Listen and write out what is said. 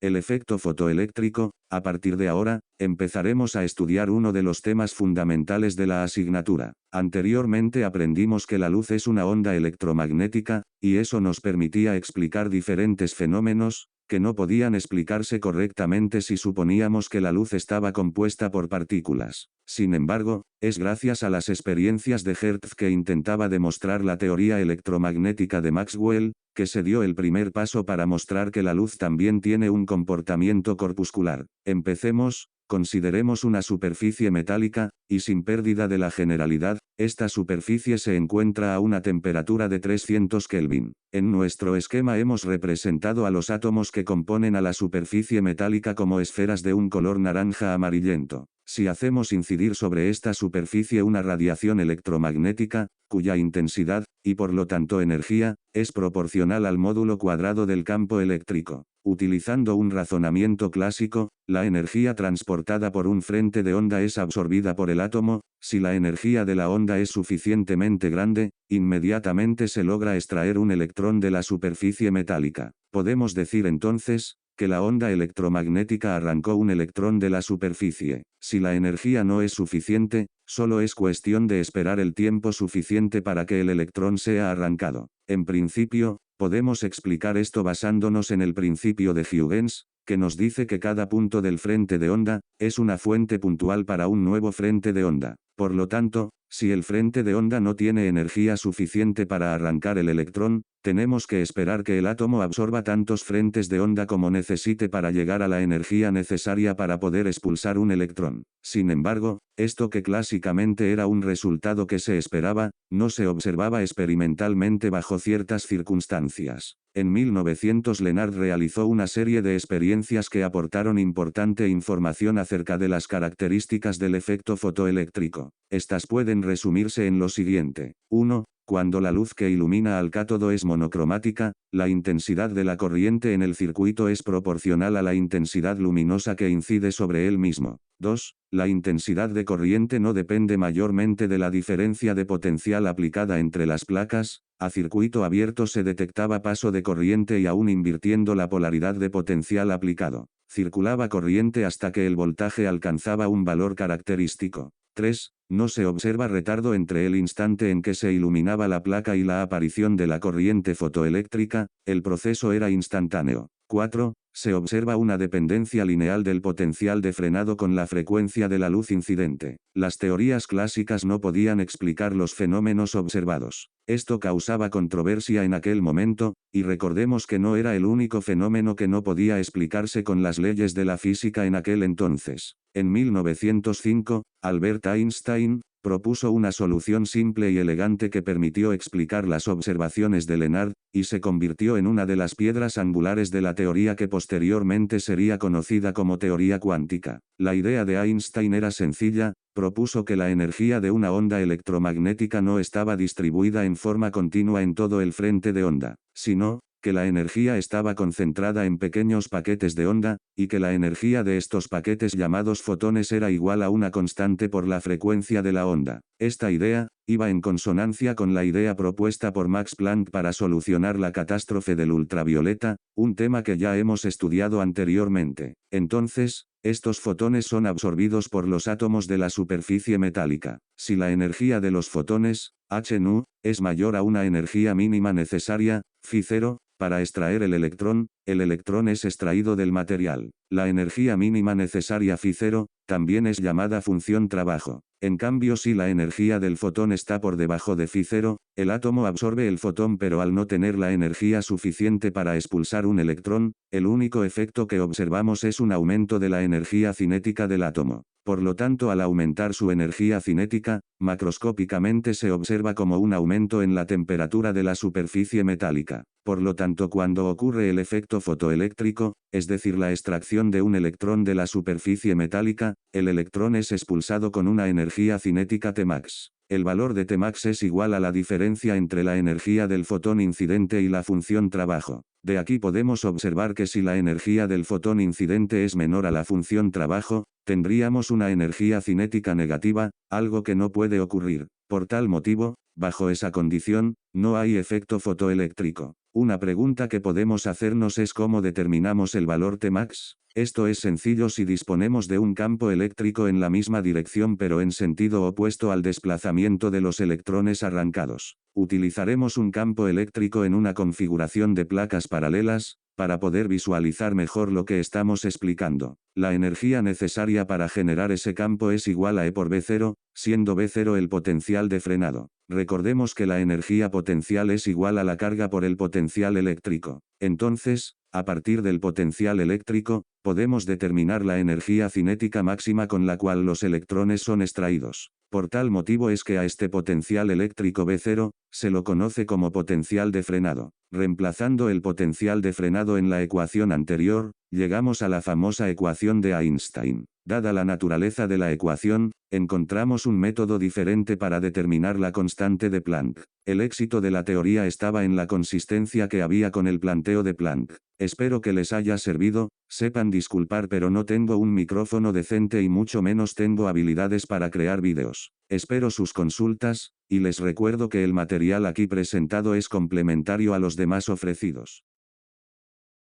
el efecto fotoeléctrico. A partir de ahora, empezaremos a estudiar uno de los temas fundamentales de la asignatura. Anteriormente aprendimos que la luz es una onda electromagnética, y eso nos permitía explicar diferentes fenómenos, que no podían explicarse correctamente si suponíamos que la luz estaba compuesta por partículas. Sin embargo, es gracias a las experiencias de Hertz que intentaba demostrar la teoría electromagnética de Maxwell, que se dio el primer paso para mostrar que la luz también tiene un comportamiento corpuscular. Empecemos. Consideremos una superficie metálica, y sin pérdida de la generalidad, esta superficie se encuentra a una temperatura de 300 Kelvin. En nuestro esquema hemos representado a los átomos que componen a la superficie metálica como esferas de un color naranja amarillento. Si hacemos incidir sobre esta superficie una radiación electromagnética, cuya intensidad, y por lo tanto energía, es proporcional al módulo cuadrado del campo eléctrico. Utilizando un razonamiento clásico, la energía transportada por un frente de onda es absorbida por el átomo. Si la energía de la onda es suficientemente grande, inmediatamente se logra extraer un electrón de la superficie metálica. Podemos decir entonces, que la onda electromagnética arrancó un electrón de la superficie. Si la energía no es suficiente, solo es cuestión de esperar el tiempo suficiente para que el electrón sea arrancado. En principio, podemos explicar esto basándonos en el principio de Huygens, que nos dice que cada punto del frente de onda, es una fuente puntual para un nuevo frente de onda. Por lo tanto, si el frente de onda no tiene energía suficiente para arrancar el electrón, tenemos que esperar que el átomo absorba tantos frentes de onda como necesite para llegar a la energía necesaria para poder expulsar un electrón. Sin embargo, esto que clásicamente era un resultado que se esperaba, no se observaba experimentalmente bajo ciertas circunstancias. En 1900 Lenard realizó una serie de experiencias que aportaron importante información acerca de las características del efecto fotoeléctrico. Estas pueden resumirse en lo siguiente. 1. Cuando la luz que ilumina al cátodo es monocromática, la intensidad de la corriente en el circuito es proporcional a la intensidad luminosa que incide sobre él mismo. 2. La intensidad de corriente no depende mayormente de la diferencia de potencial aplicada entre las placas. A circuito abierto se detectaba paso de corriente y aún invirtiendo la polaridad de potencial aplicado, circulaba corriente hasta que el voltaje alcanzaba un valor característico. 3. No se observa retardo entre el instante en que se iluminaba la placa y la aparición de la corriente fotoeléctrica, el proceso era instantáneo. 4. Se observa una dependencia lineal del potencial de frenado con la frecuencia de la luz incidente. Las teorías clásicas no podían explicar los fenómenos observados. Esto causaba controversia en aquel momento, y recordemos que no era el único fenómeno que no podía explicarse con las leyes de la física en aquel entonces. En 1905, Albert Einstein propuso una solución simple y elegante que permitió explicar las observaciones de Lenard, y se convirtió en una de las piedras angulares de la teoría que posteriormente sería conocida como teoría cuántica. La idea de Einstein era sencilla, propuso que la energía de una onda electromagnética no estaba distribuida en forma continua en todo el frente de onda, sino, que la energía estaba concentrada en pequeños paquetes de onda, y que la energía de estos paquetes llamados fotones era igual a una constante por la frecuencia de la onda. Esta idea, iba en consonancia con la idea propuesta por Max Planck para solucionar la catástrofe del ultravioleta, un tema que ya hemos estudiado anteriormente. Entonces, estos fotones son absorbidos por los átomos de la superficie metálica. Si la energía de los fotones, h-nu, es mayor a una energía mínima necesaria, phi0, para extraer el electrón es extraído del material. La energía mínima necesaria phi0, también es llamada función trabajo. En cambio, si la energía del fotón está por debajo de phi0, el átomo absorbe el fotón, pero al no tener la energía suficiente para expulsar un electrón, el único efecto que observamos es un aumento de la energía cinética del átomo. Por lo tanto, al aumentar su energía cinética, macroscópicamente se observa como un aumento en la temperatura de la superficie metálica. Por lo tanto, cuando ocurre el efecto fotoeléctrico, es decir, la extracción de un electrón de la superficie metálica, el electrón es expulsado con una energía cinética Tmax. El valor de Tmax es igual a la diferencia entre la energía del fotón incidente y la función trabajo. De aquí podemos observar que si la energía del fotón incidente es menor a la función trabajo, tendríamos una energía cinética negativa, algo que no puede ocurrir. Por tal motivo, bajo esa condición, no hay efecto fotoeléctrico. Una pregunta que podemos hacernos es cómo determinamos el valor Tmax. Esto es sencillo si disponemos de un campo eléctrico en la misma dirección pero en sentido opuesto al desplazamiento de los electrones arrancados. Utilizaremos un campo eléctrico en una configuración de placas paralelas, para poder visualizar mejor lo que estamos explicando. La energía necesaria para generar ese campo es igual a E por V0, siendo V0 el potencial de frenado. Recordemos que la energía potencial es igual a la carga por el potencial eléctrico. Entonces, a partir del potencial eléctrico, podemos determinar la energía cinética máxima con la cual los electrones son extraídos. Por tal motivo es que a este potencial eléctrico V0, se lo conoce como potencial de frenado. Reemplazando el potencial de frenado en la ecuación anterior, llegamos a la famosa ecuación de Einstein. Dada la naturaleza de la ecuación, encontramos un método diferente para determinar la constante de Planck. El éxito de la teoría estaba en la consistencia que había con el planteo de Planck. Espero que les haya servido, sepan disculpar pero no tengo un micrófono decente y mucho menos tengo habilidades para crear vídeos. Espero sus consultas, y les recuerdo que el material aquí presentado es complementario a los demás ofrecidos.